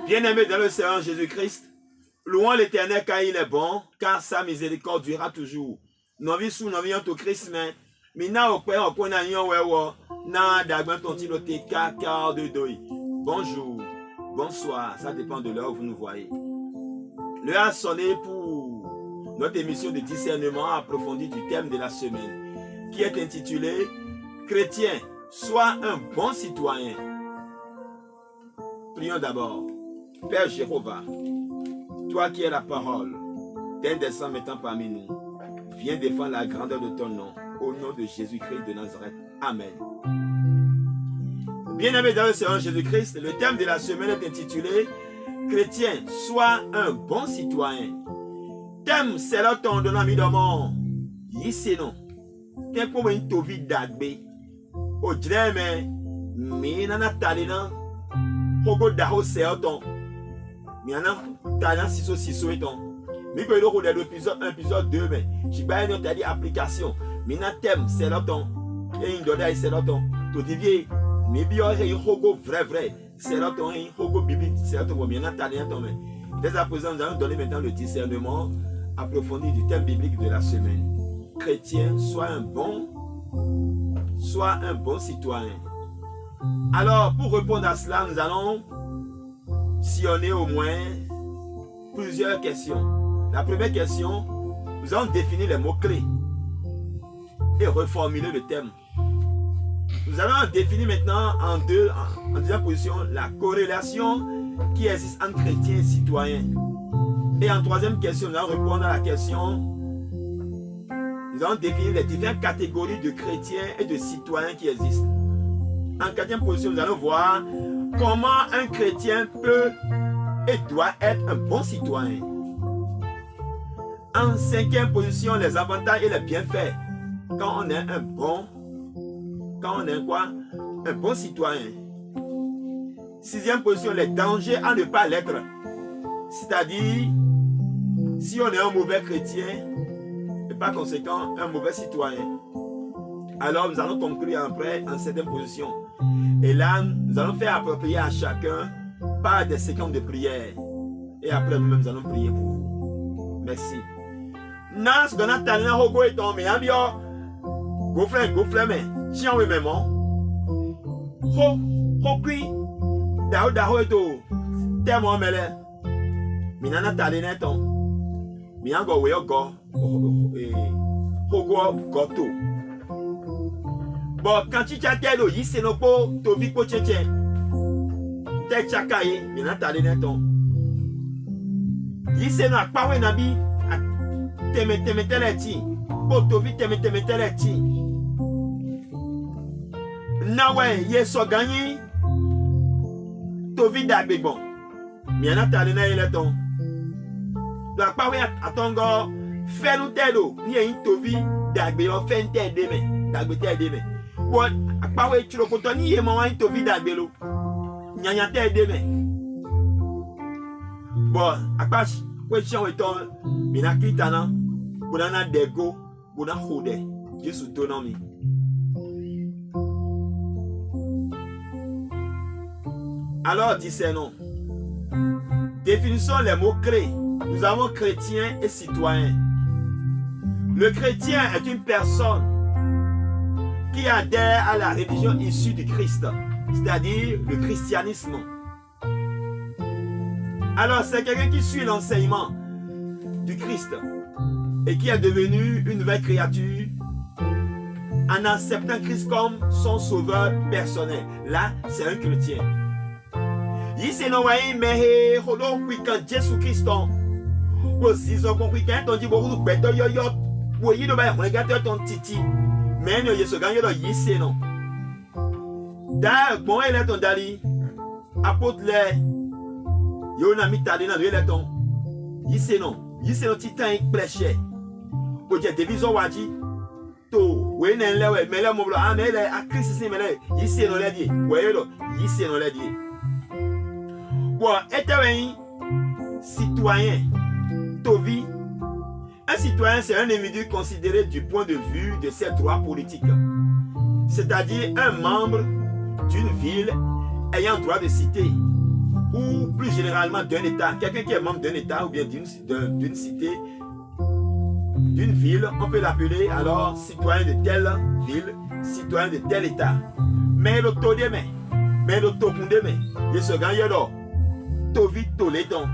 Bien-aimés dans le Seigneur Jésus-Christ, louons l'Éternel car il est bon, car sa miséricorde durera toujours. Nous vivons sous notre Christ, mais maintenant, au Père, on a bonjour, bonsoir, ça dépend de l'heure où vous nous voyez. L'heure a sonné pour notre émission de discernement approfondi du thème de la semaine, qui est intitulé « Chrétien, sois un bon citoyen ». Prions d'abord. Père Jéhovah, toi qui es la parole, tel descend maintenant parmi nous, viens défendre la grandeur de ton nom, au nom de Jésus-Christ de Nazareth. Amen. Bien-aimés dans le Seigneur Jésus-Christ, le thème de la semaine est intitulé « Chrétien, sois un bon citoyen ». Thème, c'est là ton donnant mis dans mon yiseno. T'es comme une tovi d'agbe. Au drème, mais nana talena, pogo daho seoton. Miana talent siso et ton. Mais que le rôle de l'épisode 2, mais je vais pas dit application. Mina thème, c'est là ton. Et une donne c'est là ton. Tout dit, mais bien, il y a un rogo vrai. C'est là ton, un rogo biblique, c'est là ton. Miana talent ton. Dès à présent, nous allons donner maintenant le discernement approfondi du thème biblique de la semaine. Chrétien, sois un bon citoyen. Alors, pour répondre à cela, nous allons sillonner au moins plusieurs questions. La première question, nous allons définir les mots-clés et reformuler le thème. Nous allons définir maintenant en deuxième position la corrélation qui existe entre chrétiens et citoyens. Et en troisième question, nous allons répondre à la question, nous allons définir les différentes catégories de chrétiens et de citoyens qui existent. En quatrième position, nous allons voir comment un chrétien peut et doit être un bon citoyen. En cinquième position, les avantages et les bienfaits quand on est un bon citoyen. Sixième position, les dangers à ne pas l'être. C'est-à-dire, si on est un mauvais chrétien et par conséquent un mauvais citoyen, alors nous allons conclure après en septième position. Et là, nous allons faire approprier à chacun par des séquences de prière. Et après, nous-mêmes, nous allons prier pour vous. Merci. Nas gana talina hogo eton me ambio gofle me chian we memo ho kui daho eto temo mele minana talina eton mi ango we ogo hogo goto bo quand tu telo yise no po to vi po cheche te chakaye minana talina eton yise no akpawe na bi temeteleti potovi temeteleti nawe yeso ganyi tovi dagbon miana talena eleton la pawe atongo fenu telo ni yin tovi dagbe o fente deme dagbete deme bo apawe chirokoto ni ye mo yin tovi dagbelo nyanya te deme bo apash question weton mina kitana Boudana dego, boudana hode, Jésus tonami. Alors, discernons. Définissons les mots-clés. Nous avons chrétiens et citoyens. Le chrétien est une personne qui adhère à la religion issue du Christ, c'est-à-dire le christianisme. Alors, c'est quelqu'un qui suit l'enseignement du Christ et qui est devenu une nouvelle créature en acceptant Christ comme son sauveur personnel. Là, c'est un chrétien. Ici, nous voyons, mais quand Jésus Christ, aussi, ils ont compris quand on dit beaucoup de bêtes, oui, nous regardons ton titi, mais nous y sommes ici, non. D'ailleurs, bon, il est ton dali, apôtre les, il y a mis tardé dans le ton. Ici, non, titan, il plèche. Pour dire, des bisous, wadi. Oui, mais là, mon blanc, mais là, à Christ, c'est mais ici, non, l'a dit. Oui, ici, non, l'a dit. Bon, et citoyen, Tovi. Un citoyen, c'est un individu considéré du point de vue de ses droits politiques. C'est-à-dire un membre d'une ville ayant droit de cité, ou plus généralement d'un État. Quelqu'un qui est membre d'un État ou bien d'une cité, d'une ville, on peut l'appeler alors citoyen de telle ville, citoyen de tel État. Mais le taux de mais le taux de mais, il se gagne là. Tovi tolédon.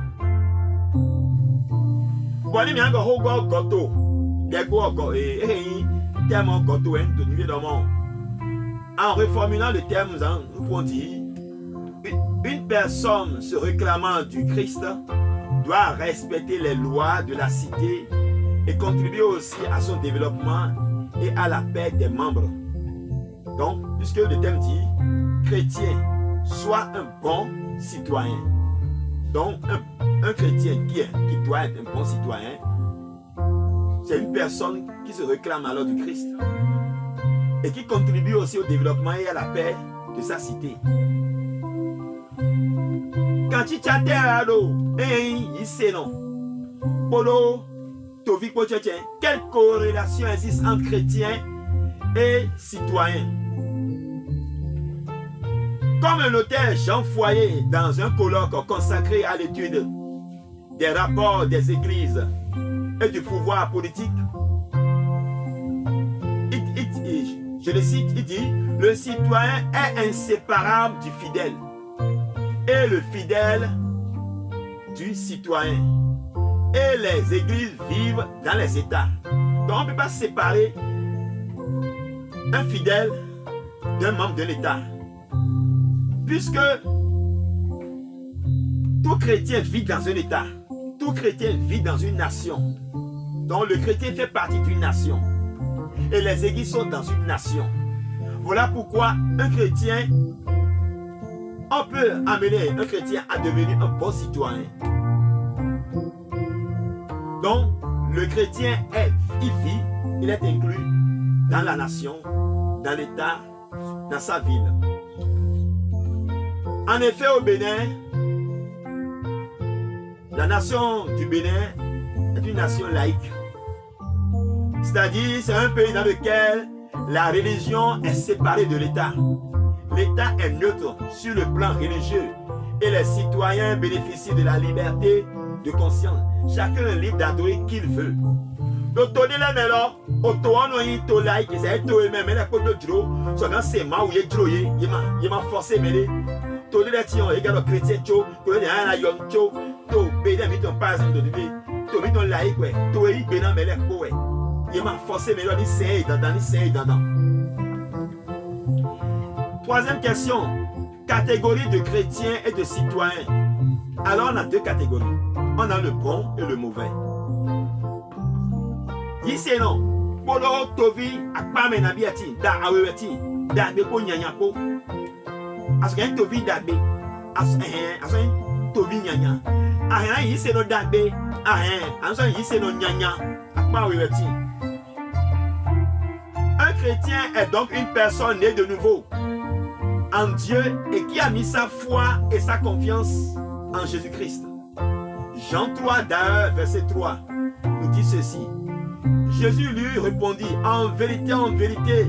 Bon, il y a un goto, des gogo et tellement goto hein, de nouveau dans le monde. En reformulant le terme, nous pouvons dire une personne se réclamant du Christ doit respecter les lois de la cité et contribuer aussi à son développement et à la paix des membres. Donc, puisque le thème dit chrétien, sois un bon citoyen. Donc, un chrétien qui doit être un bon citoyen, c'est une personne qui se réclame alors du Christ et qui contribue aussi au développement et à la paix de sa cité. Quand tu chattes à l'eau, il sait non. Polo, Tovi Pochechen, quelle corrélation existe entre chrétien et citoyen? Comme le notaire Jean Foyer dans un colloque consacré à l'étude des rapports des églises et du pouvoir politique, je le cite, il dit, le citoyen est inséparable du fidèle et le fidèle du citoyen. Et les églises vivent dans les États. Donc on ne peut pas séparer un fidèle d'un membre de l'État. Puisque tout chrétien vit dans un État, tout chrétien vit dans une nation. Donc le chrétien fait partie d'une nation. Et les églises sont dans une nation. Voilà pourquoi un chrétien, on peut amener un chrétien à devenir un bon citoyen. Donc le chrétien il est inclus dans la nation, dans l'État, dans sa ville. En effet, au Bénin, la nation du Bénin est une nation laïque. C'est-à-dire, c'est un pays dans lequel la religion est séparée de l'État. L'État est neutre sur le plan religieux et les citoyens bénéficient de la liberté de conscience. Chacun est libre d'adorer qui il veut. Le taux de la mélo, au taux de laïque, c'est un taux même, mais la côte de Dro, soit dans ses mains où il est droyé, il m'a forcé mêler. Taux de la tion, égal au chrétien, taux, taux de la yon, taux, taux, bénin, mais ton pas de lui, taux, mais ton laïque, ouais, taux, il bénin, mais les ouais. Il m'a forcé mêler, il s'est dans. Troisième question, catégorie de chrétiens et de citoyens. Alors on a deux catégories. On a le bon et le mauvais. Ici non. Polo tovi akpame na biati da aweweti da beko nyanya ko. Asokan tovi da be. Asokan tovi nyanya. Ahen ici no da be. Asokan ici no nyanya akpa aweweti. Un chrétien est donc une personne née de nouveau en Dieu et qui a mis sa foi et sa confiance en Jésus-Christ. Jean 3, d'ailleurs, verset 3, nous dit ceci. Jésus lui répondit, en vérité,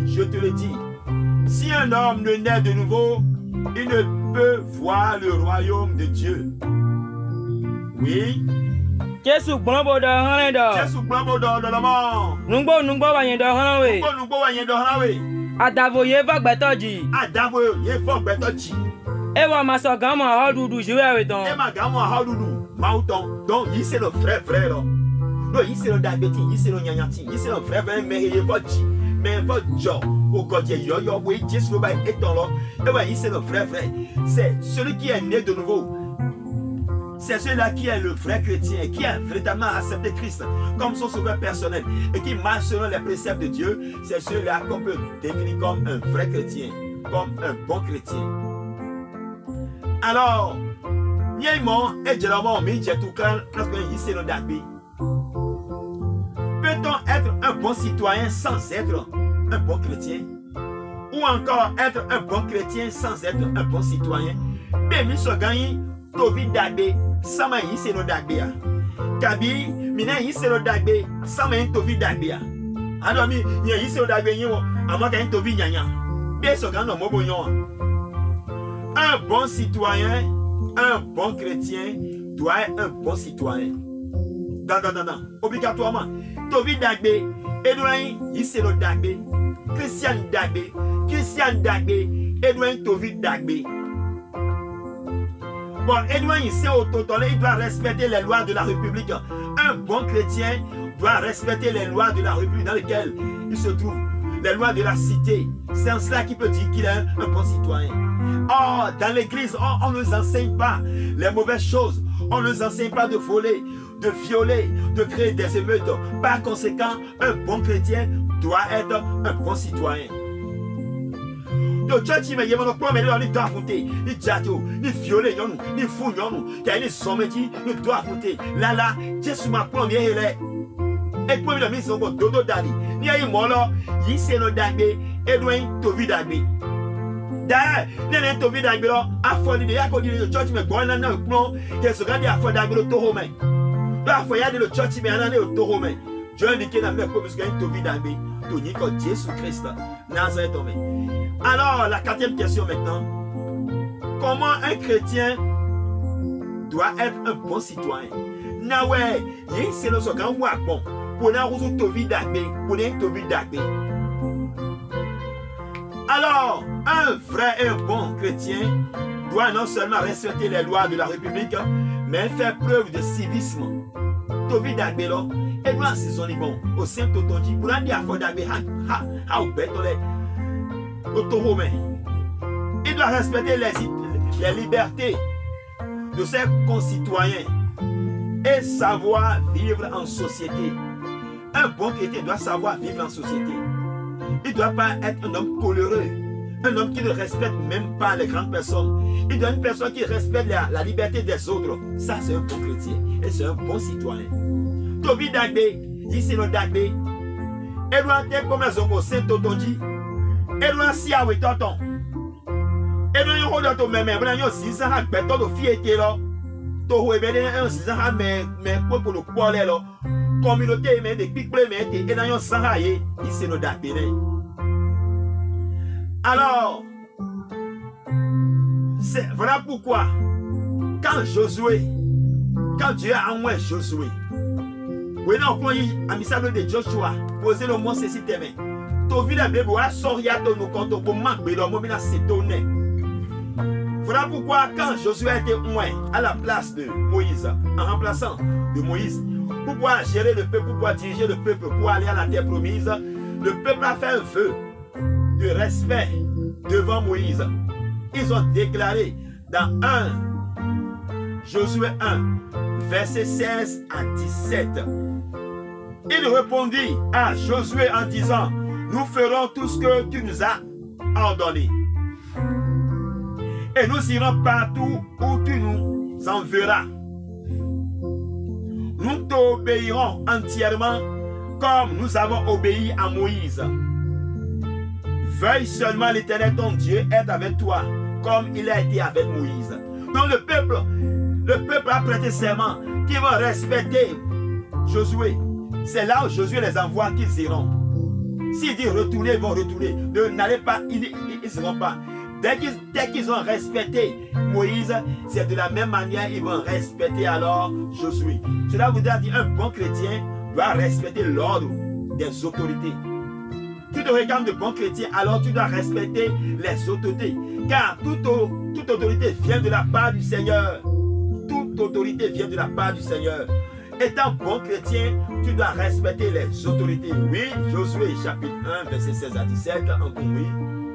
je te le dis, si un homme ne naît de nouveau, il ne peut voir le royaume de Dieu. Oui, Jésus gbọ́nbó dọ̀ hánà dọ̀. Jésus gbọ́nbó dọ̀ lọ́mọ́. Nungbo wà yẹn dọ̀ hánà wè. Nungbo wà yẹn dọ̀ hánà wè. Àdàbò yé fọ́ gbẹ́tọ̀ jì. Àdàbò yé fọ́ gbẹ́tọ̀ jì. Ewa ma sọ gan mọ ọ dudu jìwé rẹ tán. E ma gan mọ ọ dudu máa tán. Donc yìí c'est le frère lọ. No yìí c'est le dàgbẹ́tì, yìí c'est le nyanyati, yìí c'est le frère mais yé fọ́ jì. Mais fọ́ jọ. Au côté yo oui Jésus le bail étant là. Et ouais, yìí c'est le frère. C'est celui qui est né de nouveau. C'est celui-là qui est le vrai chrétien, qui a véritablement accepté Christ comme son sauveur personnel et qui marche selon les préceptes de Dieu. C'est celui-là qu'on peut définir comme un vrai chrétien, comme un bon chrétien. Alors, peut-on être un bon citoyen sans être un bon chrétien? Ou encore être un bon chrétien sans être un bon citoyen? Bémi so gagné, Tovi Dagbe, Sama yi se no Dagbe ya. Kabi, mina yi se no Dagbe, Sama yi Tovi Dagbe ya. Alors mi, yi se no Dagbe yi wo, ama ka yi Tovi nyanya. Bé so gagné no mobo yon. Un bon citoyen, un bon chrétien doit être un bon citoyen. Non. Obligatoirement. Tovi Dagbe, Edouin, yi se no Dagbe, Christian Dagbe, Edouin Tovi Dagbe. Bon, Edouin, il sait au total, il doit respecter les lois de la République. Un bon chrétien doit respecter les lois de la République dans lesquelles il se trouve. Les lois de la cité. C'est en cela qu'il peut dire qu'il est un bon citoyen. Oh, dans l'église, on ne nous enseigne pas les mauvaises choses. On ne nous enseigne pas de voler, de violer, de créer des émeutes. Par conséquent, un bon chrétien doit être un bon citoyen. Donc, tu me dis, mon premier, il doit affronter, il jato, il violer, il fou, il y a une somme qui il doit affronter. Là, Jésus m'a premier, il est. Et puis, il a mis son dodo d'ali. Il y a eu molo, il s'est no dagbe, Edouin, Tovi dagbe. D'ailleurs, il a Tovi dagbe, à fond, il y a connu le church, mais bon, il a un plan, il se regarde à fond dagbe le taureau, mais. Là, il y a le church, mais il a un taureau, mais. Dieu a indiqué dans le même parce qu'il y a un Tovi dagbe, Tony, comme Jésus Christ, Nazareth, mais. Alors, la quatrième question maintenant. Comment un chrétien doit être un bon citoyen? Nawe, c'est le second moi bon. Pour nous Tovi Dagbe, pour nous Tovi Dagbe. Alors, un vrai et un bon chrétien doit non seulement respecter les lois de la République, mais faire preuve de civisme. Tovi Dagbe là, et doit c'est son bon. Au Saint-Otonji, pour nous dire à Dagbe, ha ou betole. Il doit respecter les libertés de ses concitoyens et savoir vivre en société. Un bon chrétien doit savoir vivre en société. Il ne doit pas être un homme coléreux, un homme qui ne respecte même pas les grandes personnes. Il doit être une personne qui respecte la liberté des autres. Ça, c'est un bon chrétien et c'est un bon citoyen. Tovi Dagbe, ici le Dagbe, et doit être comme les hommes Saint-Otonji. Edouin si a oui tonton. Edouin yon hold to me bran yon si sa ha beto do fi ete lo. To ho ebe den si sa ha me pour le poile lo. Communauté me de piple me ete et dans yon sa ha ye, ici no Dagbe. Alors, c'est voilà pourquoi quand Dieu a envoyé Josué, oui non quand il a mis ça de Joshua, poser le mot ceci tes mains. Voilà pourquoi quand Josué a été oint à la place de Moïse, en remplaçant de Moïse, pour pouvoir gérer le peuple, pour pouvoir diriger le peuple, pour aller à la terre promise, le peuple a fait un vœu de respect devant Moïse. Ils ont déclaré dans 1 Josué 1, verset 16 à 17. Il répondit à Josué en disant: nous ferons tout ce que tu nous as ordonné. Et nous irons partout où tu nous enverras. Nous t'obéirons entièrement comme nous avons obéi à Moïse. Veuille seulement l'Éternel ton Dieu être avec toi comme il a été avec Moïse. Donc le peuple a prêté serment qu'ils vont respecter Josué. C'est là où Josué les envoie qu'ils iront. S'il dit retourner, ils vont retourner. N'allez pas, ils ne seront pas. Dès qu'ils ont respecté Moïse, c'est de la même manière qu'ils vont respecter alors Josué. Cela voudrait dire un bon chrétien doit respecter l'ordre des autorités. Tu te regardes de bon chrétien, alors tu dois respecter les autorités. Car toute autorité vient de la part du Seigneur. Toute autorité vient de la part du Seigneur. Étant bon chrétien, tu dois respecter les autorités. Oui, Josué chapitre 1, verset 16 à 17, encore oui.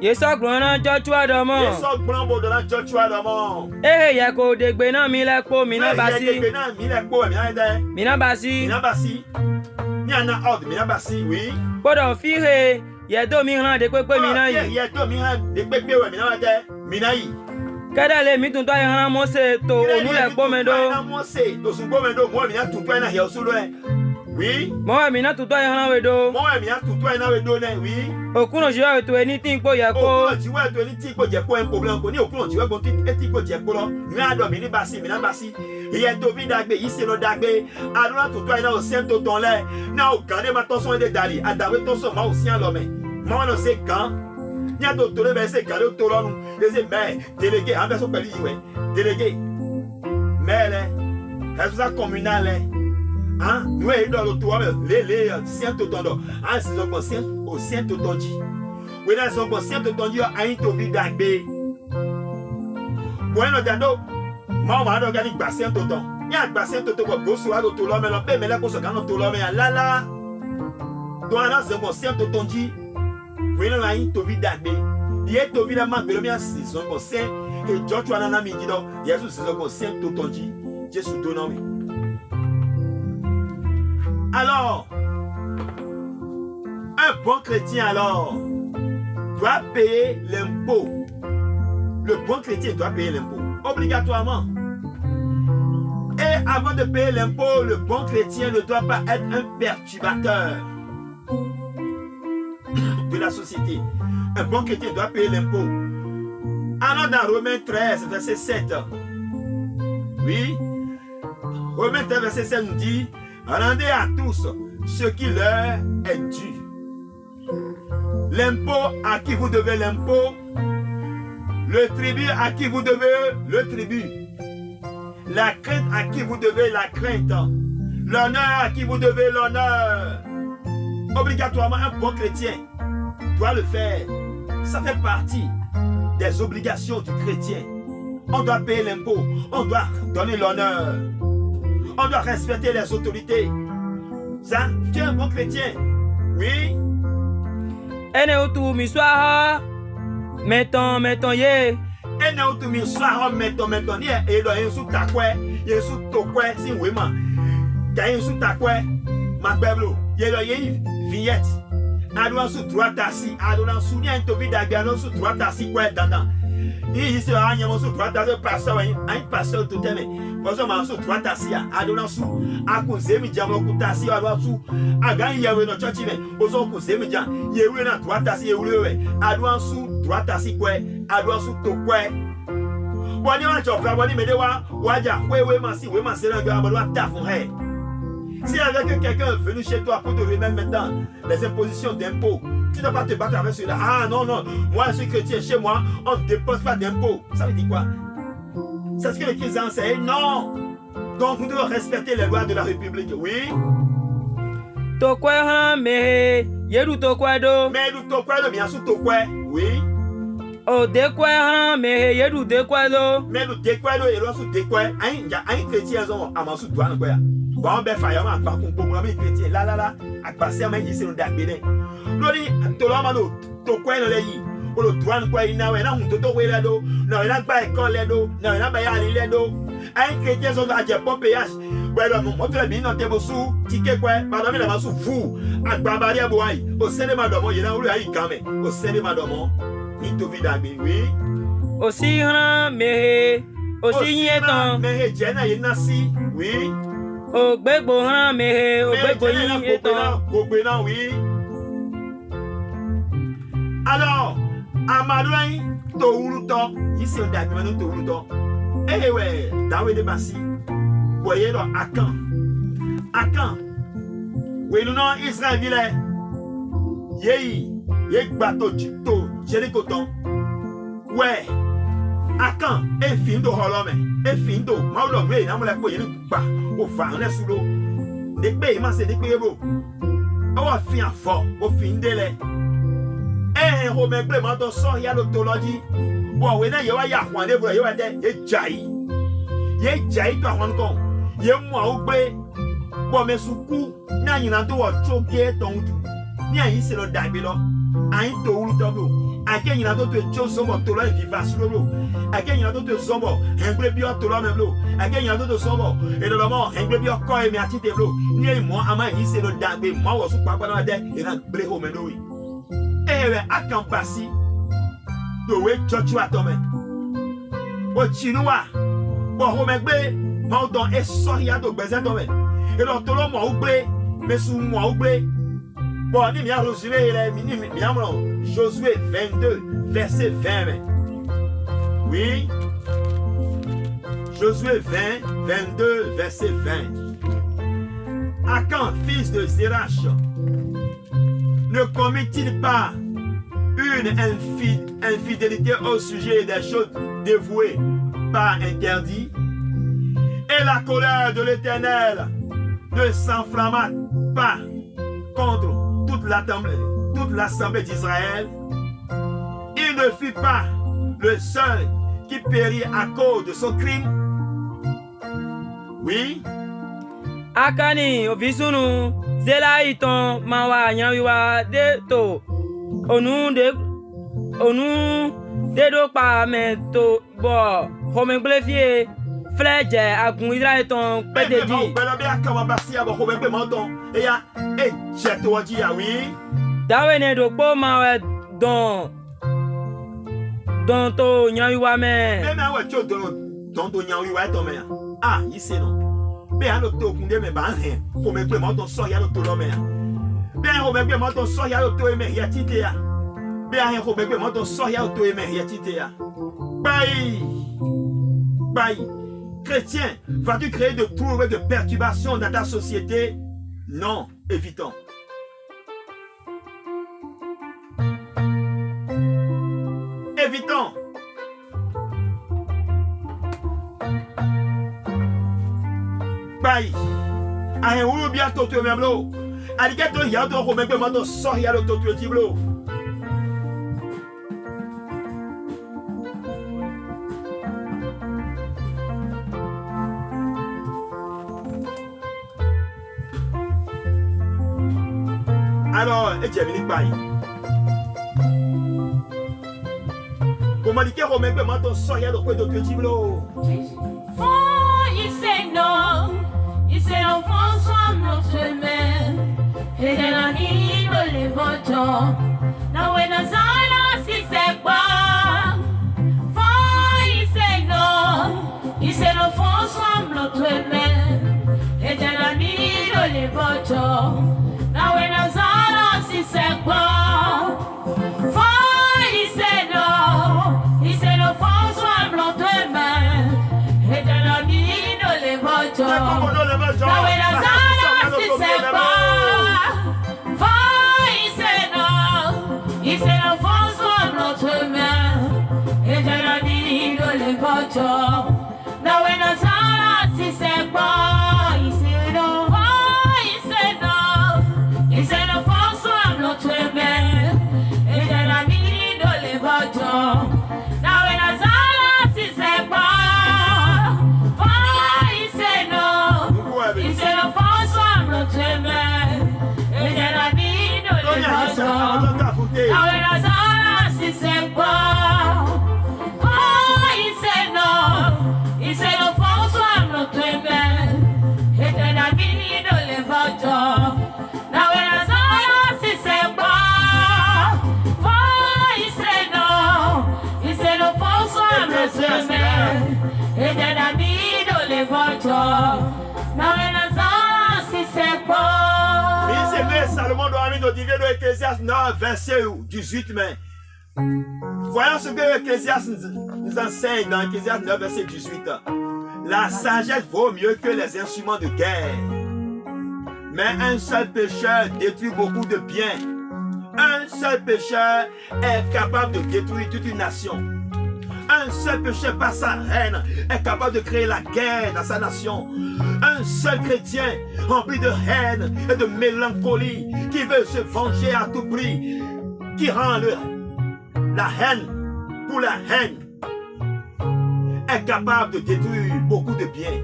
Yesok blona Joshua domo. Yesok blombo de la Joshua domo. Yako degbe na milekpo mina basi. Degbe na milekpo mina basi. Mina basi. Miana ordre mina basi, oui. Podo fihe yedo mi ran de pepe mina yi. Yedo mi ran de pepe we mina yi. Kedale mi tun to yan Mose to onu le gbo mendo. Mose to sun gbo mendo mo mi na tun to na he osulo e. Oui. Mo mi na tun to yan we do. Mo mi na tun to na we do ne, oui. Okuno jiwa to anything po ye ko. Okuno jiwa to anything po je ko en problème ko ni okuno jiwa go ti po je ko lo. Ni ado mi ni basi mi na basi. Iye to vi dagbe yi se lo dagbe. Adona to na o sen to ton le. Na o gade ma ton so de dali. Adawe ton so ma o si an lo me. Ma no se kan. Ni ado to le be se gade to lo nu. Le se me délégué en version peli we. Délégué. Mais le responsable communal hein, nous est dans le toit les saint totondo. Ah c'est donc saint au saint totondi. Oui là c'est donc saint totondi a une tobi dagbe. Bueno dando mama do gani gba saint toton. Ya gba saint toton ko go so ado to lo me lo pe me le ko so kan to lo me la la. Donc là c'est donc saint totondi. Oui là une tobi dagbe. Yé tobi la ma belo mi asi so ko saint et Joshua nana mi gido. Jésus c'est donc saint totondi. Jésus donne oui. Alors, un bon chrétien alors doit payer l'impôt. Le bon chrétien doit payer l'impôt, obligatoirement. Et avant de payer l'impôt, le bon chrétien ne doit pas être un perturbateur de la société. Un bon chrétien doit payer l'impôt. Allons dans Romains 13, verset 7. Oui, Romains 13, verset 7 nous dit: rendez à tous ce qui leur est dû. L'impôt à qui vous devez l'impôt. Le tribut à qui vous devez le tribut. La crainte à qui vous devez la crainte. L'honneur à qui vous devez l'honneur. Obligatoirement, un bon chrétien doit le faire. Ça fait partie des obligations du chrétien. On doit payer l'impôt. On doit donner l'honneur. On doit respecter les autorités. Ça, tu es un bon chrétien. Oui. Ene utu miswa meton ye. Ene utu miswa meton ye. E do yensu takwe, yensu tokwe si wema. Ka yensu takwe, ma beblo. Ye do yen vignette. Adouan su droit assis, adouan su ni to vida gano su droit assis kwe dandan. Il se a nyamo su droit assis pasteur un pasteur tout teme. Poso ma su droit assis adouan su akuze mi jamlo kutasi adouan su aga yewe no church me. Oso kuze mi jam yewe na droit assis yewe we. Adouan su droit assis kwe, adouan su to kwe. Wani wa chofa wani medewa waja we ma se na gba mo wa ta fun he. Si avec quelqu'un est venu chez toi pour te remettre maintenant les impositions d'impôts, tu ne dois pas te battre avec cela. Ah non, moi je suis chrétien, chez moi, on ne dépose pas d'impôts. Ça veut dire quoi? C'est ce que les chrétiens enseignent? Non. Donc nous devons respecter les lois de la République, oui. Tokwe me yeru tokwe do. Mais nous tokwe do bien sûr tokwe, oui. O dekwe me yeru dekwe do. Mais nous dekwe do et l'on sous dekwe. Un chrétien ont amasu douane quoi. Bon ben fire ma pa kun pomo mi chrétien la akpase ma yi se no dagbede lori to lo ma no to kwa no le yi o lo douane kwa ina we na hun to we le do na we na gba ekon le do na we na ba ya le do ai chrétien so va je pon péage well mo to le bi no te bo su tike kwa ba do mi la ma su fu agba ba re bo ai o se le ma do mo yi na ori ai kan me o se le ma do mo ni to vi dagbe we o si han me o si yin tan me he je na yi na si oui. Ogbegbo han mehe, ogbegbo yin etan. Gbogbo náà oui. Alors, Amadouin Touruto, ici on dàgbé maintenant Touruto. Eh ouais, Dawe de Bassi. Voyez là, Akan. Oui, nous non Israël ville. Yei bateau Jito, Jéricoton. Ouais. Akan, efindo holome, efindo, maulo me, namule ko yenu ba, o fa on sous l'eau. De pe ma se de pe bo. O fi afo, o fi ndele. Ho me ple ma do so ya l'otologie. Bo we na ye wa ya hwan de bo ye wa de e jai. Ye jai to hwan kon. Ye mo o gbe. Bo me suku, na yin na do wo choke ton tu. Ni ayin se lo dagbe lo. Ayin to ulu to bo. Ake yin na do to cho so mo to lo viva su lo. Ake yin na do to so mo, engbe bi o to lo me lo. Ake yin na do to so mo, e lo mo engbe bi o ko e mi ati te lo. Ni e mo ama yin se lo dagbe mo wo su pa na de e na gbe ho me lo yi. Ewe akan pasi. Do we chochu atome. O chinuwa. Bo ho me gbe, ma o don e so ya do gbeze to me. E lo to lo mo o gbe, me su mo o gbe. Bon, ni mi a Josué, mi a Josué 22, verset 20. Oui. Josué 20, 22, verset 20. Akan, fils de Zérach, ne commit-il pas une infidélité au sujet des choses dévouées par interdit? Et la colère de l'Éternel ne s'enflamma pas contre toute l'assemblée d'Israël. Il ne fut pas le seul qui périt à cause de son crime. Oui. Akani ovisunu zela iton mawa nyawiwa de to onu de do pa me to bo homenglefie fleje agun Israel ton pedeji. Dawe ne do po mawe don to nyawiwa me. Don to nyawiwa to me. Ah, ici non. Be an to kunde me ba hen. Ko me pe mo to so ya to lo me. Be an ho me pe mo to so ya to me ya tite ya. Be an ho me pe mo to so ya to me ya tite ya. Bye. Chrétien, vas-tu créer de troubles et de perturbations dans ta société? Non, évitons. Évitons. Bye. Ahe ulu bia toto memlo. Aliketo ya to ko megbe mo to so ya lo toto tiblo. Alors, et tu es venu par comment dire qu'on met pas ton soya dans quoi d'autre tiblo? Il sait non, François notre mère, et de la nuit de les votants, na wena zala si c'est quoi? Il sait non, François notre mère, et de la nuit de les votants, na wena zala si c'est quoi? Il sait non, François notre mère, et de la nuit de les votants. Salomon doit amener nos divers de Ecclésiaste 9, verset 18. Mais voyons ce que Ecclésiaste nous enseigne dans Ecclésiaste 9, verset 18. La sagesse vaut mieux que les instruments de guerre. Mais un seul pécheur détruit beaucoup de biens. Un seul pécheur est capable de détruire toute une nation. Un seul péché par sa haine est capable de créer la guerre dans sa nation. Un seul chrétien rempli de haine et de mélancolie qui veut se venger à tout prix, qui rend la haine pour la haine, est capable de détruire beaucoup de biens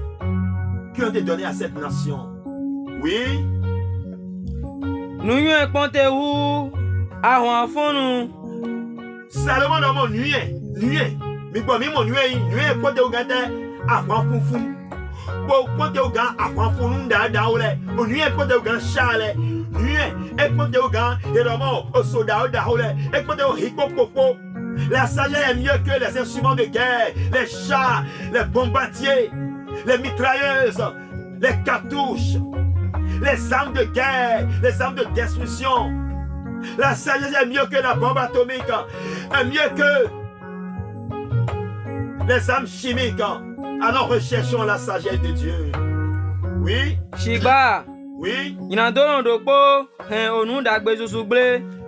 qui ont été donnés à cette nation. Oui. Nous y avons compté où à Juan Salomon dans mon nuit, mais bon, mon nuit, côté au gâteau, à Juan Foufou. Bon, côté au gars, à Juan Foufou, d'aoulé, mon nuit, côté au gars, Charles, nuit, et côté au gars, et vraiment, au soldat, d'aoulé, et côté au hippopoko. La sagesse est mieux que les instruments de guerre, les chars, les bombardiers, les mitrailleuses, les cartouches, les armes de guerre, les armes de destruction. La sagesse est mieux que la bombe atomique, est mieux que les armes chimiques. Alors recherchons la sagesse de Dieu. Oui. Shiba. Oui. Il y a un dopo, on nous d'a besoin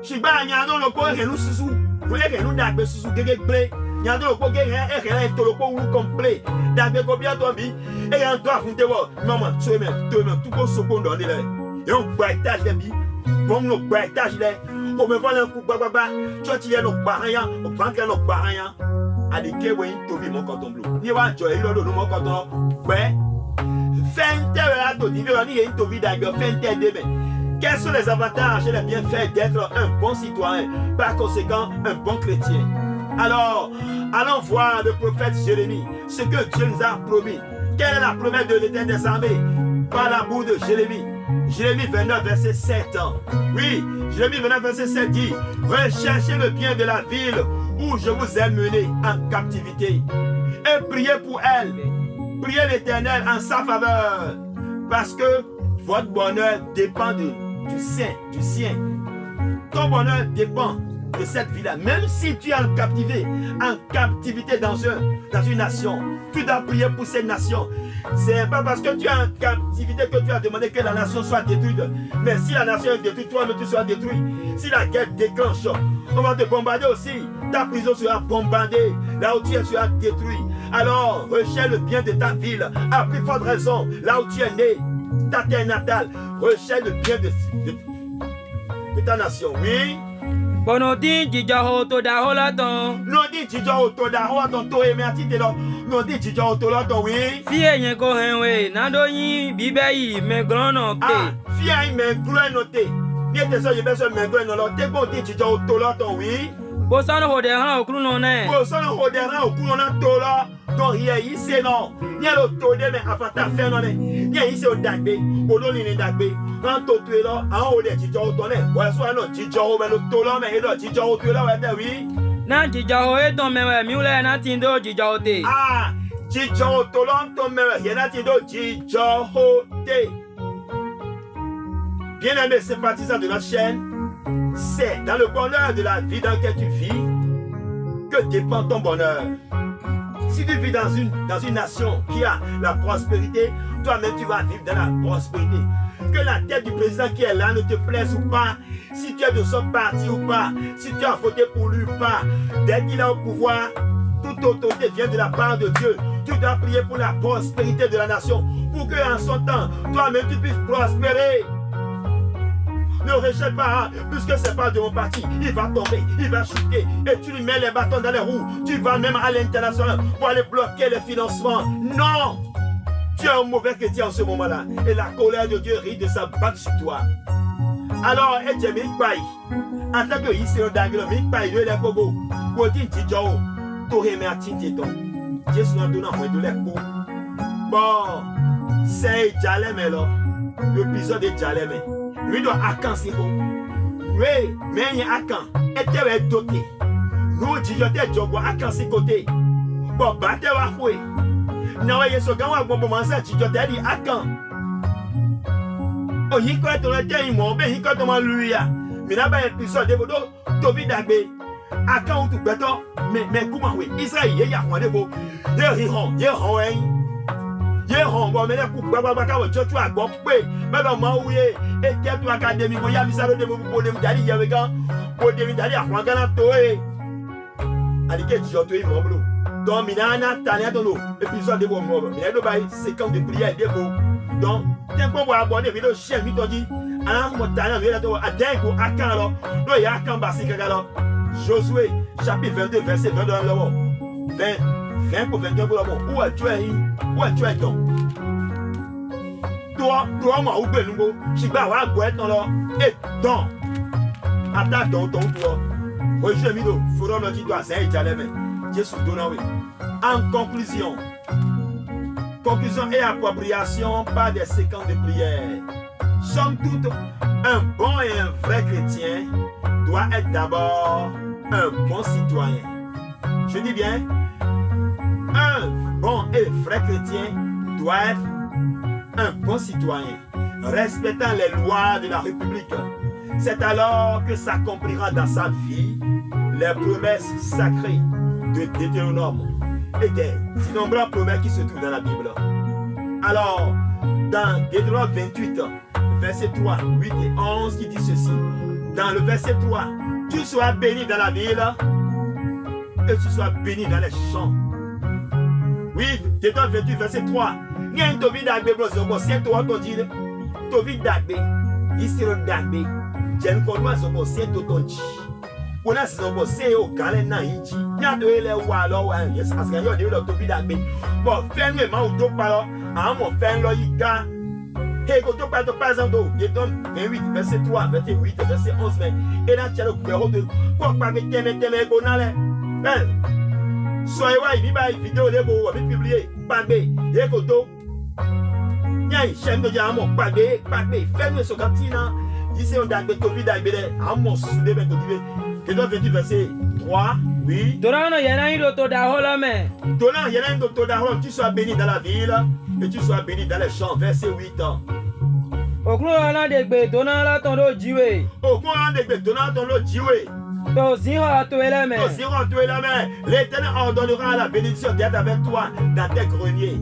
Shiba, il y a un dopo, et nous sous. Vous voulez que nous d'a besoin de il y a un dopo, et un dopo complet. D'abord, combien de vie, et un doigt, vous devez, maman, tu es même, tout pour ce qu'on donne. Et on bâtage de vie. Bon, nous bâtage là. On me vole un coup, baba. Tu as nos parents, on prend que nos parents. Adike oui, tu vis mon coton bleu. Ni wa joie, il a donné mon coton. Ouais. Fente à ton niveau, ni une vie d'ailleurs, fente demain. Quels sont les avantages et les bienfaits d'être un bon citoyen, par conséquent, un bon chrétien? Alors, allons voir le prophète Jérémie, ce que Dieu nous a promis. Quelle est la promesse de l'Éternel des armées? Par la bouche de Jérémie. Jérémie 29, verset 7. Oui, Jérémie 29, verset 7 dit: recherchez le bien de la ville où je vous ai mené en captivité et priez pour elle. Priez l'Éternel en sa faveur, parce que votre bonheur dépend du sien. Ton bonheur dépend de cette ville-là. Même si tu es en captivité dans une nation, tu dois prier pour cette nation. C'est pas parce que tu es en captivité que tu as demandé que la nation soit détruite. Mais si la nation est détruite, toi-même tu seras détruit. Si la guerre déclenche, on va te bombarder aussi. Ta prison sera bombardée. Là où tu es, sera détruit. Alors, recherche le bien de ta ville. À plus forte raison, là où tu es né, ta terre natale, recherche le bien de ta nation. Oui. Bonodi jijaho to da holaton. Nodi jijaho to da holaton to emerti de lo. Nodi jijaho to laton oui. Fie yen ko henwe nando yin bibe yi me grono te. Ah, fie yin me grono te. Bien de ça je besoin me grono lo te bon di jijaho to laton oui. Bosano hode han okru no ne. Bosano hode han okru no to la. Donc il c'est non. Ni lo to de me afata fe no ne. Ni c'est o dagbe. Odo ni dagbe. Quand tu es là, on est dit au tonnet. Ouais, soit non, dit au mais le tolo mais il a dit au tu là ouais oui. Na dit au et ton mais mieux na tindo dit au te. Ah, dit au tolo ton mais il na tindo dit au te. Bien-aimés sympathisants de notre chaîne, c'est dans le bonheur de la vie dans laquelle tu vis que dépend ton bonheur. Si tu vis dans une nation qui a la prospérité, toi-même tu vas vivre dans la prospérité. Que la tête du président qui est là ne te plaise ou pas, si tu es de son parti ou pas, si tu as voté pour lui ou pas, dès qu'il est au pouvoir, toute autorité vient de la part de Dieu. Tu dois prier pour la prospérité de la nation, pour qu'en son temps, toi-même tu puisses prospérer. Ne recherche pas, puisque c'est pas de mon parti, il va tomber, il va chuter, et tu lui mets les bâtons dans les roues, tu vas même à l'international pour aller bloquer les financements. Non! Tu es un mauvais chrétien en ce moment-là. Et la colère de Dieu rit de sa batte sur toi. Alors, et tu es paille. En tant que ici, on a mis paille de la Kogo. Pour dire, tu aurais mis à Tintiton. Jésus n'a donné moins de l'écho. Bon, c'est Jaleme là. L'épisode de Jaleme. Lui doit Akan Siko. Oui, mais il y a Akan. Et tu es doté. Nous, tu es Djogo Akan Sikoté. Bon, battez wa foué. Non, il y a ce gars qui a commencé à dire que tu Akan. Oh, il y a ton été, il m'a dit, il y a ton lui. Mais là, il y a un épisode de Vodo, Tobi Dagbe. Akan ou tout béton, mais comment oui? Israël, il y a un rendez-vous. Il y a un rendez-vous. Il y a un rendez-vous. Mais là, tu as compris. Mais là, moi, oui, et tu as académique, il y a un message de vous pour les médailles, il y a un pour les médailles à Rwanda. Allez, que tu as tué mon boulot. Donc, minana tania dans l'épisode de vos morts. Mais il y a séquence de prière de vos. Donc, t'es bon pour aborder vidéo chien, mi dit, alors mon tania, mais là, à dingo, à quand alors, non, il y a quand bassi alors. Josué, chapitre 22, verset 22, 20 pour 21 pour l'amour. Où es-tu donc? Toi, moi, où est-ce je vais avoir boîte dans l'or. Et donc, attaque dans ton tour. Oui, je mis l'eau. Il faudra me dire, toi, c'est un Jésus donne. En conclusion et appropriation par des séquences de prière. Somme toute, un bon et un vrai chrétien doit être d'abord un bon citoyen. Je dis bien, un bon et vrai chrétien doit être un bon citoyen, respectant les lois de la République. C'est alors que s'accomplira dans sa vie les promesses sacrées de Deutéronome et des innombrables promesses qui se trouvent dans la Bible. Alors, dans Deutéronome 28, verset 3, 8 et 11, qui dit ceci. Dans le verset 3, tu sois béni dans la ville et tu sois béni dans les champs. Oui, Deutéronome 28, verset 3. Ni un tovi d'agbe, c'est toi ton dit. Tovi d'agbe, ici le d'agbe. J'ai une condoie sur mon c'est ton dit. On a ce qu'on sait au calendrier naïti. Il y a de l'éwalo, yes, parce qu'il y a de tovi d'agbe. Bon, fais-nous, ma ou deux par là, mon fin loïka. Et quand tu parles par exemple, Deutéronome 28, verset 3, verset 8, verset 11, et là tu as le bureau de quoi parler t'aimer qu'on allait. Soyez ouais, il va une vidéo de vous, on va publier, bagé, et koto. Il y a une chaîne de diamants, bagé, fais-nous ce cantina. Ici on a des topi d'agbe, à mon soudé, mais Deutéronome 28, verset 3, 8. Torano yana ido to da hola me. Donnant, il y a un docteur d'Aaron, tu sois béni dans la ville et tu sois béni dans les champs. Verset 8. Okru ana de gbe to na la ton do jiwe. Au courant des bêtes, donnant ton lot, Dieu. To ziho to ele me. Si tu es la main, l'Éternel ordonnera la bénédiction d'être avec toi dans tes greniers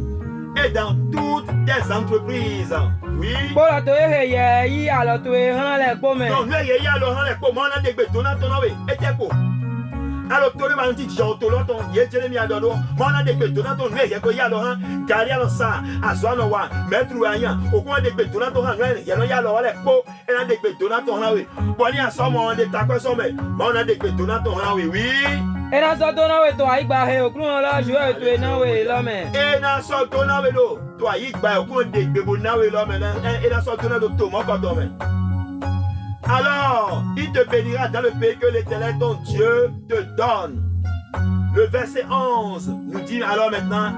et dans toutes tes entreprises. Oui. Bola to ehe ye yi alo to e han le po me. Donc, nous, il y a le rang, les commandes des bêtes, donnant ton nom, et t'es quoi? Alors, tout le monde dit, j'ai autour ton, il est mis à l'eau, mon a des bêtes, donnant ton nez, il y a que y a le rang, car il y a le sang, à soi, non, mettre ou rien, au coin des bêtes, donnant ton rang, il y a le rang, les pots, et là, des bêtes, donnant ton rang, oui. Bon, il y a ça, mon a des tacos, mais, mon a des bêtes, donnant ton rang, oui, oui. E na so to na we to ai gba he okru la ju e to e na we lo me. Et dans ce ton là, toi, il va au coin des bébés, et dans ce ton là, tout mon corps, alors, il te bénira dans le pays que l'Éternel, ton Dieu, te donne. Le verset 11 nous dit alors maintenant,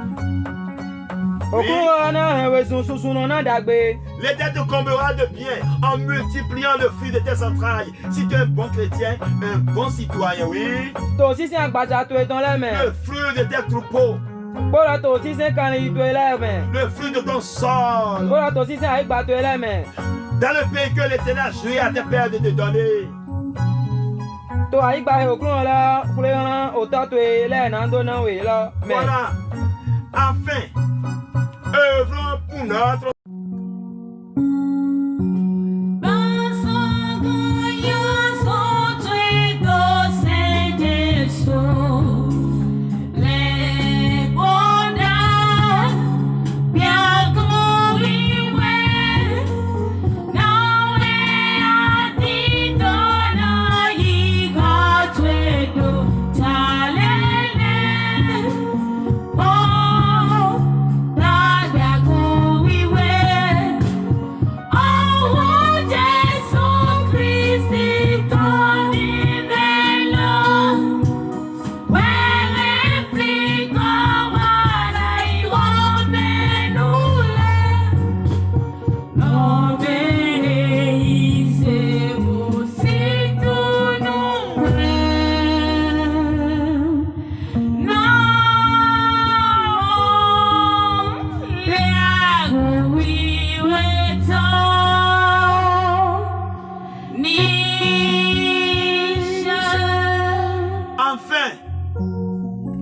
Okru ana he we sun no na dagbe. l'Éternel te comblera de bien en multipliant le fruit de tes entrailles. Si tu es un bon chrétien, un bon citoyen, oui. To si sin agbaza to e ton le me. Le fruit de tes troupeaux, Bola to si sin kan i to e le me. le fruit de ton sol, Bola to si sin ai gba to e le me. dans le pays que l'Éternel a juré à tes pères de te donner. To ai gba he okru la kule ran o to e le na do na we lo me. Voilà. Enfin, œuvrons pour notre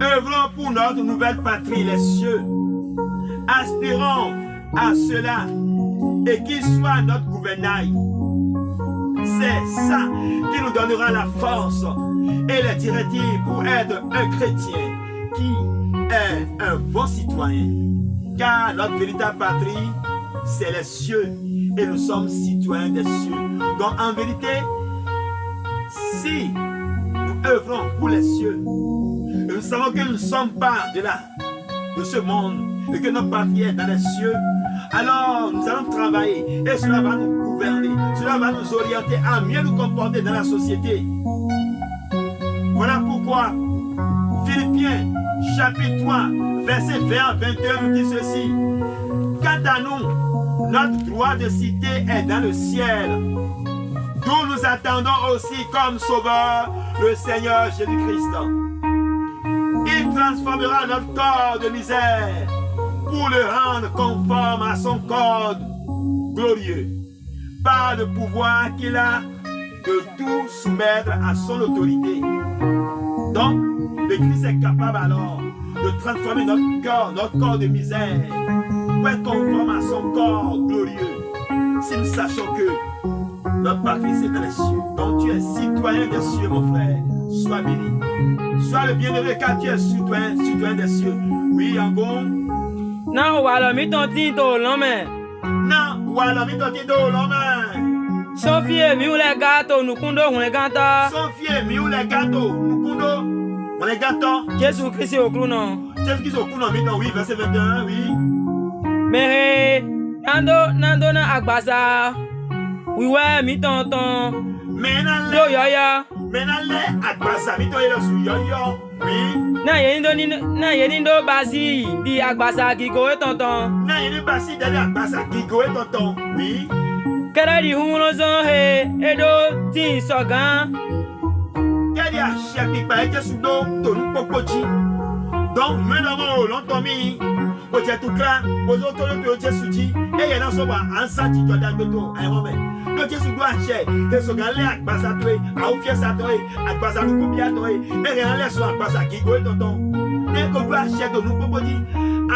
œuvrons pour notre nouvelle patrie, les cieux. Aspirons à cela et qu'il soit notre gouvernail. C'est ça qui nous donnera la force et les directives pour être un chrétien qui est un bon citoyen, car notre véritable patrie, c'est les cieux, et nous sommes citoyens des cieux. Donc en vérité, si nous œuvrons pour les cieux, et nous savons que nous ne sommes pas de ce monde, et que notre patrie est dans les cieux, alors nous allons travailler, et cela va nous gouverner, cela va nous orienter à mieux nous comporter dans la société. Voilà pourquoi Philippiens chapitre 3, verset 20 à 21 nous dit ceci. Quant à nous, notre droit de cité est dans le ciel, d'où nous attendons aussi comme sauveur le Seigneur Jésus-Christ. Il transformera notre corps de misère pour le rendre conforme à son corps glorieux, par le pouvoir qu'il a de tout soumettre à son autorité. Donc, le Christ est capable alors de transformer notre corps de misère pour être conforme à son corps glorieux. Si nous sachons que notre patrie c'est dans les cieux, donc tu es citoyen des cieux, mon frère, sois béni. Sois le bienheureux car tu es citoyen des cieux. Oui, en bon. Non, voilà, mi ton tinto, l'homme. Non, voilà, mi ton tinto, l'homme. Sophie, mi ou les gâteaux, nous kundo, on les gâteaux. Sophie, mi ou les gâteaux, nous kundo. On est gâteaux. Jésus-Christ est au clou, non? Jésus-Christ est au clou, non, oui, verset 21, oui. Mais, nando na agbasa. Oui, ouais, mi tonton. Mais nan Yo, yo, yo. Mais nan le agbasa, mi ton yelo su yo yo, oui. Na yenindo basi, di agbasa kiko e tonton. Na yenindo basi, di agbasa kiko e tonton, oui. Kere di humulo zon he, edo ti sogan. Kedi a chepi pa eke sudo tonu popoji. Donc, nous avons longtemps mis au Tchétoukla, aux autres de Tchétouji, et il y a un soba, un sati, tu as d'un béton, un moment. Le Tchétouji doit acheter, et ce gars-là, à Basatoé, à Oufiasatoé, à Basaloubiatoé, et rien laisse à Basakiko et tonton. Et qu'on doit acheter de nous pour dire,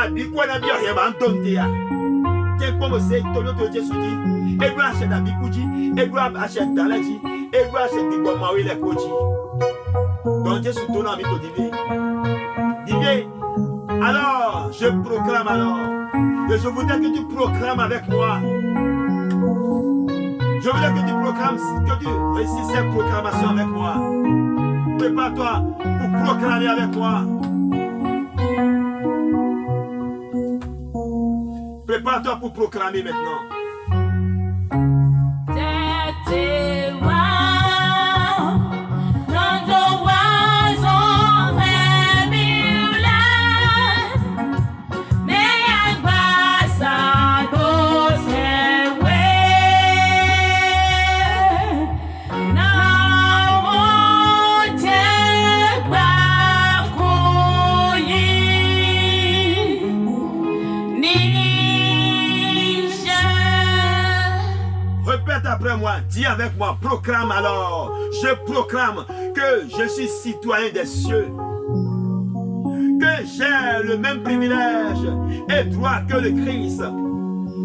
à Bikouana bien, il y a un tonté. Tiens, comme c'est, tout le Tchétouji, et doit acheter à Bikouji, et doit acheter à Dalaji, et doit acheter à Bikouamaoui les Koji. Donc, Jésus tourne en mytho divin. Alors, je proclame alors, et je voudrais que tu proclames avec moi. Je voudrais que tu proclames, que tu réussisses cette proclamation avec moi. Prépare-toi pour proclamer avec moi. Prépare-toi pour proclamer maintenant. Après moi, dis avec moi, proclame alors. Je proclame que je suis citoyen des cieux, que j'ai le même privilège et droit que le Christ,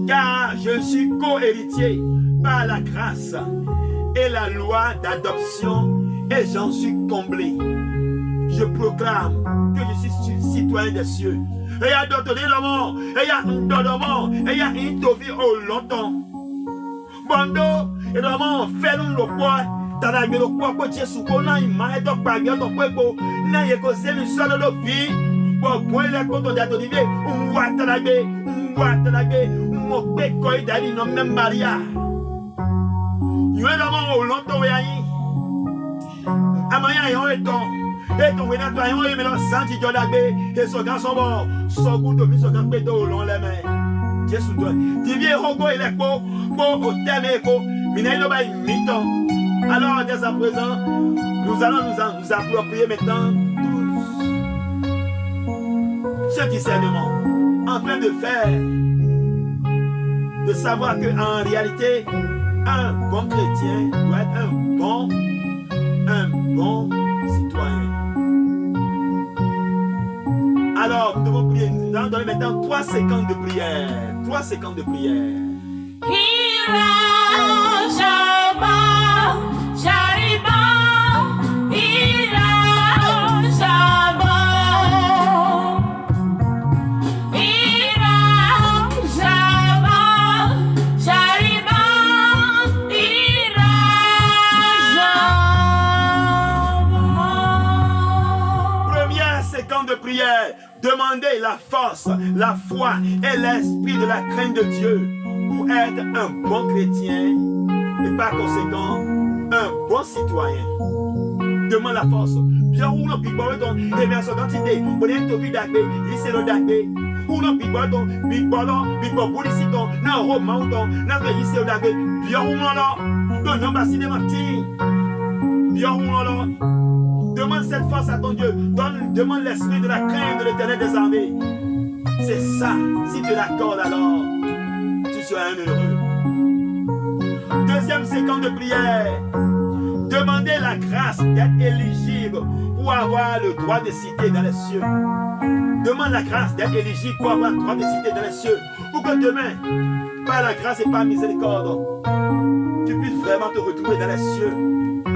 car je suis co-héritier par la grâce et la loi d'adoption et j'en suis comblé. Je proclame que je suis citoyen des cieux. Et il y a d'autres éléments, et il y a un dodomon, et il y a une tovi au longtemps. Bondo, et vraiment, fais-nous le poids. T'as le poids pour Jésus, qu'on a une main, et donc, pas bien, donc, n'a y'a que c'est une seule de vie. Pour point les côtes d'atelier, on voit t'alagé, on peut quoi d'aller, non, même Maria. Nous avons au longtemps, et Amaya, et ton vénatoire, et maintenant, Santi Jolagé, et son garçon mort, son goût de vie, son grand pédo, long les mains. Jésus doit. Divie Rogo et les pots, au thème écho, Minaïno by Miton. Alors, dès à présent, nous allons nous approprier maintenant tous ce discernement, afin de faire, de savoir qu'en réalité, un bon chrétien doit être un bon citoyen. Alors, nous devons prier. Nous allons donner maintenant 3 séquences de prière. 3 séquences de prière. prière, demandez la force, la foi et l'esprit de la crainte de Dieu pour être un bon chrétien et par conséquent un bon citoyen. Demande la force. Bien ou non, puis bon, et bien son quantité, on est au vide d'acté, il s'est le d'acté. Ou non, puis bon, big ballon, big bon, policiton, non, roman, non, il s'est le d'acté. Bien ou non, non, pas si des mentis. Bien ou non, demande cette force à ton Dieu. Demande l'esprit de la crainte de l'Éternel des armées. C'est ça. Si tu l'accordes, alors tu seras un heureux. Deuxième séquence de prière. Demandez la grâce d'être éligible pour avoir le droit de citer dans les cieux. Demande la grâce d'être éligible pour avoir le droit de citer dans les cieux. Pour que demain, par la grâce et par miséricorde, tu puisses vraiment te retrouver dans les cieux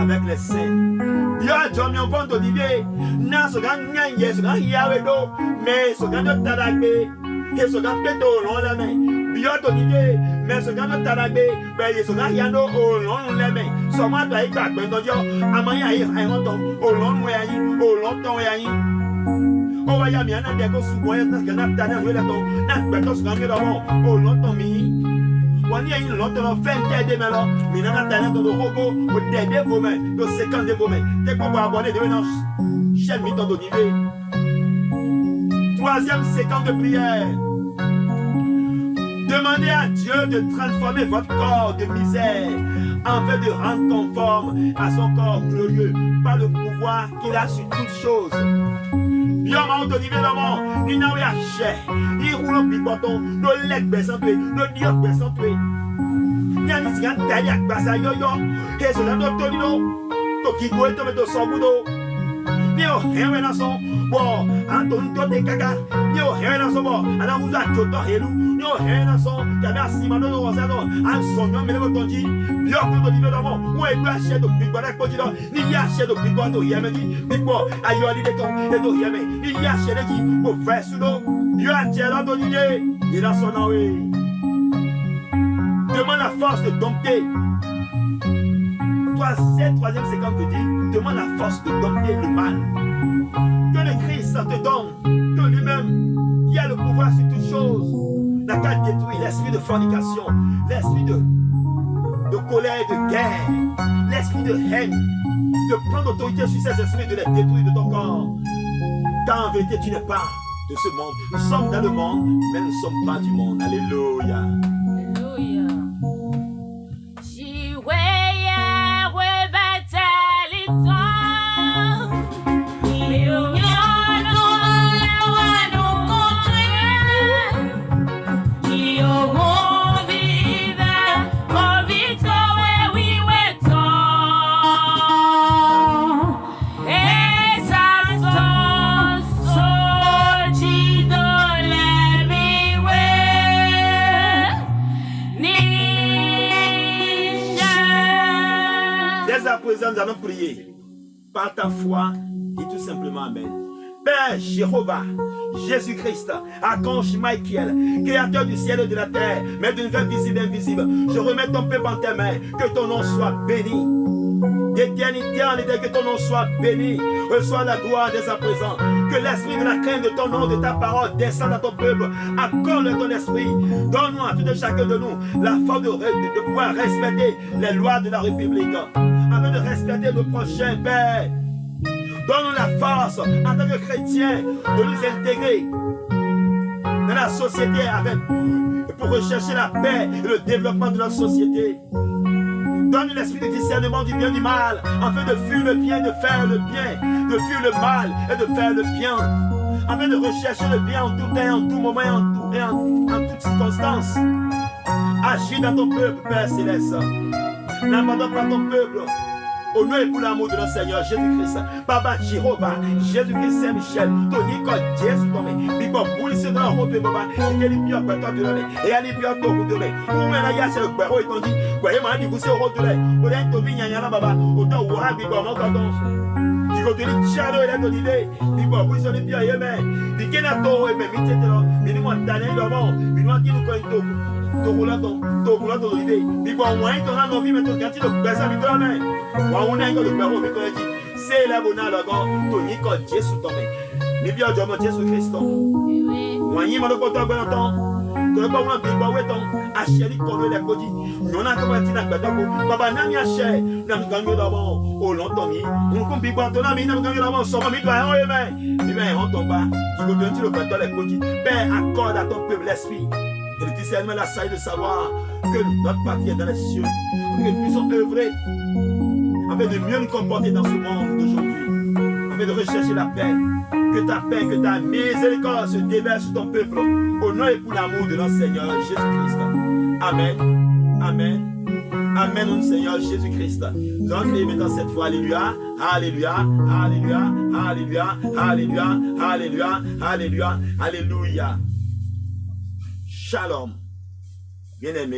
avec les saints. Yo, John, mi enfant d'Olivier, na so gan nyanye, so gan yawedo, mais so gan de taragbe, et so gan peto long la main. Bio d'Olivier, mais so gan de taragbe, ben so gan yano au long la main. So ma doit y back, ben donc yo, amaya y a un ton, au long way, au long ton way. O wa ya mi ana de ko su boya na gan na tana we la ton, na peto so gan mi do au long ton mi. Wani ayi lɔtɔ lɔ fɛn tɛ de mɛ lɔ minana tɛnɛ to do kogo o tɛ de vo mɛ do sekan de vo mɛ tɛ kpɔ bɔ abɔ ne de bɛ na chaîne mi tɔ do nive. Troisième séquence de prière. Demandez à Dieu de transformer votre corps de misère afin de rendre conforme à son corps glorieux par le pouvoir qu'il a sur toutes choses. Bien ma auto nive d'avant, ni na we a cher, ni roulant pi bâton, no leg besantué, no diok besantué. Ni a ni si gan tali ak basa yo yo, et so dan do tolino, to ki go eto me to sobudo. Ni o hewe na son, bo, Anton to te kaka, ni o hewe na son bo, ana uza choto helu, ni o hewe na son, kame a simano no rosado, an sonyo me le tonji, bien ko to nive d'avant, ou e do a cher do big bodak ko dido, ni ya cher do big bodak do yeme di, big bo, ayo ali de ton, e do yeme, ni ya cher de ki, bo frère sudo, yo a cher do nive, il a son awe. Demande la force de dompter. Cette troisième séquence te dit, demande la force de dompter le mal. Que le Christ te donne, que lui-même, qui a le pouvoir sur toutes choses, n'a qu'à détruire l'esprit de fornication, l'esprit de colère et de guerre, l'esprit de haine, de prendre autorité sur ces esprits, de les détruire de ton corps. Car en vérité, tu n'es pas de ce monde. Nous sommes dans le monde, mais nous ne sommes pas du monde. Alléluia. Nous allons prier par ta foi et tout simplement Amen. Père Jéhovah, Jésus-Christ, Archange Michael, Créateur du ciel et de la terre, Maître de l'univers visible et invisible, je remets ton peuple en tes mains, que ton nom soit béni. D'éternité en éternité, que ton nom soit béni. Reçois la gloire dès à présent. Que l'esprit de la crainte de ton nom, de ta parole, descende à ton peuple. Accorde ton esprit. Donne-nous à tout et chacun de nous la force de pouvoir respecter les lois de la République. Afin de respecter le prochain, Père. Donne-nous la force, en tant que chrétiens, de nous intégrer dans la société pour rechercher la paix et le développement de notre société. Donne l'esprit de discernement du bien et du mal, afin de fuir le bien, de faire le bien, de fuir le mal et de faire le bien, afin de rechercher le bien en tout temps, en tout moment et en toutes circonstances. Agis dans ton peuple, Père Céleste. N'abandonne pas ton peuple. Au nom et pour l'amour de notre Seigneur Jésus-Christ. Baba Jéhovah, Jésus-Christ Saint-Michel, Tony God, Jésus Tomé, Bibo Boulissé dans la robe, Baba, et qu'elle est bien pour toi de l'année, et elle est bien pour vous de l'année. Où est la yasse, le béro, et ton dit, voyez, moi, vous c'est au rôle de l'année. Au d'un tobi, Nyana, Baba, autant où a Bibo, mon canton. Il faut te dire, Chalo, et la Tony, Bibo, vous c'est bien, et même, dit qu'elle a tort, et même, il était là, mais nous, on t'a dit, l'avant, mais nous, on dit, nous, quand il tombe. Tokulo to ide bibo wọ́n to na no vi meto gati lo gbesa mi to na wa wọ́n na ngo lo gba wo mi to ji se la bona lo go to ni ko Jésù to me Mais bien, Dieu, mon Jésus Christ. Moyen, mon côté, bon temps. Que le bon big boy ton a chéri qu'on les codi. Non a comment tu n'as pas d'abord. Baba n'a rien cher. N'a pas gagné d'abord. Oh longtemps mi. On compte big boy ton ami n'a pas gagné d'abord. Somme mi doit en aimer. Eh bien, on tombe pas. Tu veux bien tu le pas les codi. Père, accorde à ton peuple l'esprit. Et le discernement la saille de savoir que notre partie est dans les cieux. Que nous puissions œuvrer afin de mieux nous comporter dans ce monde d'aujourd'hui. Afin de rechercher la paix. Que ta paix, que ta miséricorde se déverse sur ton peuple. Au nom et pour l'amour de notre Seigneur Jésus-Christ. Amen. Amen. Amen, notre Seigneur Jésus-Christ. Nous allons crier maintenant cette fois. Alléluia. Alléluia. Alléluia. Alléluia. Alléluia. Alléluia. Alléluia. Alléluia. Shalom. Bien-aimé.